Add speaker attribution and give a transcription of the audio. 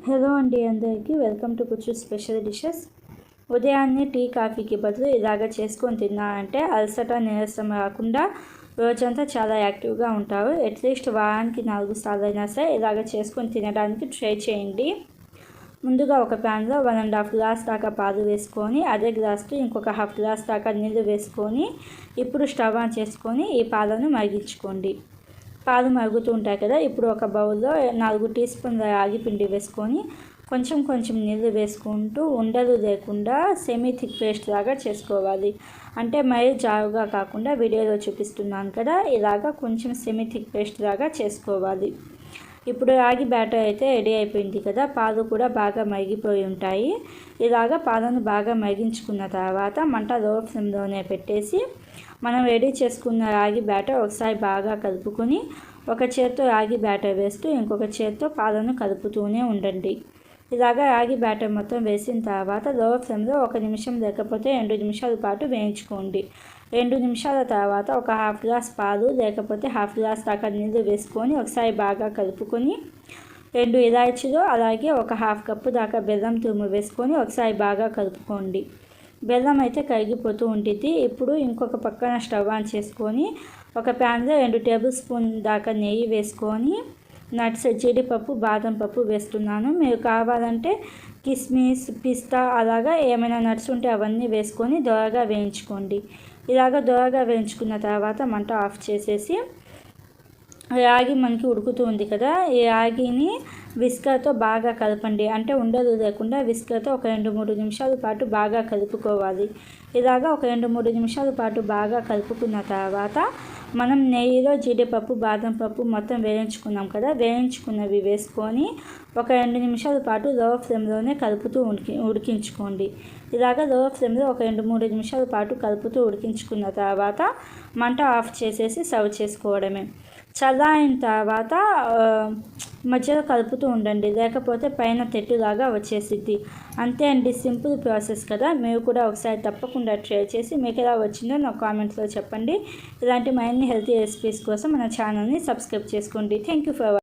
Speaker 1: Hello అండి, అందరికీ welcome to కుచ్చు స్పెషల్ డిషెస్. ఉదయాన్నే టీ కాఫీకి బదులు ఇలాగ చేసుకొని తిన్నారంటే అలసట నీరసం రాకుండా రోజంతా చాలా యాక్టివ్గా ఉంటారు. అట్లీస్ట్ వారానికి 4 సార్లు అయినా సరే ఇలాగ చేసుకొని తినడానికి ట్రై చేయండి. ముందుగా ఒక ప్యాన్లో 1.5 గ్లాస్ దాకా పాలు వేసుకొని అదే గ్లాస్తో ఇంకొక 1/2 గ్లాస్ దాకా నీళ్ళు వేసుకొని ఇప్పుడు స్టవ్ ఆన్ చేసుకొని ఈ పాలను మరిగించుకోండి. పాలు మరుగుతూ ఉంటాయి కదా, ఇప్పుడు ఒక బౌల్లో 4 టీ స్పూన్ల రాగి పిండి వేసుకొని కొంచెం కొంచెం నీళ్ళు వేసుకుంటూ ఉండలు లేకుండా సెమీ థిక్ పేస్ట్ లాగా చేసుకోవాలి. అంటే మరీ జారుగా కాకుండా వీడియోలో చూపిస్తున్నాను కదా, ఇలాగా కొంచెం సెమీ థిక్ పేస్ట్ లాగా చేసుకోవాలి. ఇప్పుడు రాగి బ్యాటర్ అయితే రెడీ అయిపోయింది కదా, పాలు కూడా బాగా మరిగిపోయి ఉంటాయి. ఇలాగ పాలను బాగా మరిగించుకున్న తర్వాత మంట లో ఫ్లేమ్లోనే పెట్టేసి మనం రెడీ చేసుకున్న రాగి బ్యాటర్ ఒకసారి బాగా కలుపుకొని ఒక చేత్తో రాగి బ్యాటర్ వేస్తూ ఇంకొక చేత్తో పాలను కలుపుతూనే ఉండండి. ఇలాగా రాగి బ్యాటర్ మొత్తం వేసిన తర్వాత లో ఫ్లేమ్లో 1 నిమిషం లేకపోతే 2 నిమిషాల పాటు వేయించుకోండి. 2 నిమిషాల తర్వాత ఒక 1/2 గ్లాస్ పాలు లేకపోతే 1/2 గ్లాస్ దాకా నీళ్ళు వేసుకొని ఒకసారి బాగా కలుపుకొని 2 ఇలాచీలు అలాగే ఒక 1/2 కప్పు దాకా బెల్లం తురుము వేసుకొని ఒకసారి బాగా కలుపుకోండి. బెల్లం అయితే కరిగిపోతూ ఉంటుంది. ఇప్పుడు ఇంకొక పక్కన స్టవ్ ఆన్ చేసుకొని ఒక ప్యాన్లో 2 టేబుల్ స్పూన్ దాకా నెయ్యి వేసుకొని నట్స్, జీడిపప్పు, బాదం పప్పు వేస్తున్నాను. మీరు కావాలంటే కిస్మిస్, పిస్తా అలాగా ఏమైనా నట్స్ ఉంటే అవన్నీ వేసుకొని దోరగా వేయించుకోండి. ఇలాగ దోరగా వేయించుకున్న తర్వాత మంట ఆఫ్ చేసేసి రాగి మనకి ఉడుకుతూ ఉంది కదా, ఈ రాగిని విస్కర్తో బాగా కలపండి. అంటే ఉండలు లేకుండా విస్కర్తో ఒక 2-3 నిమిషాల పాటు బాగా కలుపుకోవాలి. ఇలాగ ఒక 2-3 నిమిషాల పాటు బాగా కలుపుకున్న తర్వాత మనం నెయ్యిలో జీడిపప్పు, బాదం పప్పు మొత్తం వేయించుకున్నాం కదా, వేయించుకున్నవి వేసుకొని ఒక 2 నిమిషాల పాటు లో ఫ్లేమ్లోనే కలుపుతూ ఉడికించుకోండి. ఇలాగ లో ఫ్లేమ్లో ఒక 2-3 నిమిషాల పాటు కలుపుతూ ఉడికించుకున్న తర్వాత మంట ఆఫ్ చేసేసి సర్వ్ చేసుకోవడమే. చల్లారిన తర్వాత మధ్యలో కలుపుతూ ఉండండి, లేకపోతే పైన తెట్టులాగా వచ్చేసిద్ది. అంతే అండి, సింపుల్ ప్రాసెస్ కదా. మీరు కూడా ఒకసారి తప్పకుండా ట్రై చేసి మీకు ఎలా వచ్చిందో నాకు కామెంట్స్లో చెప్పండి. ఇలాంటి మరిన్ని హెల్తీ రెసిపీస్ కోసం మన ఛానల్ని సబ్స్క్రైబ్ చేసుకోండి. Thank you for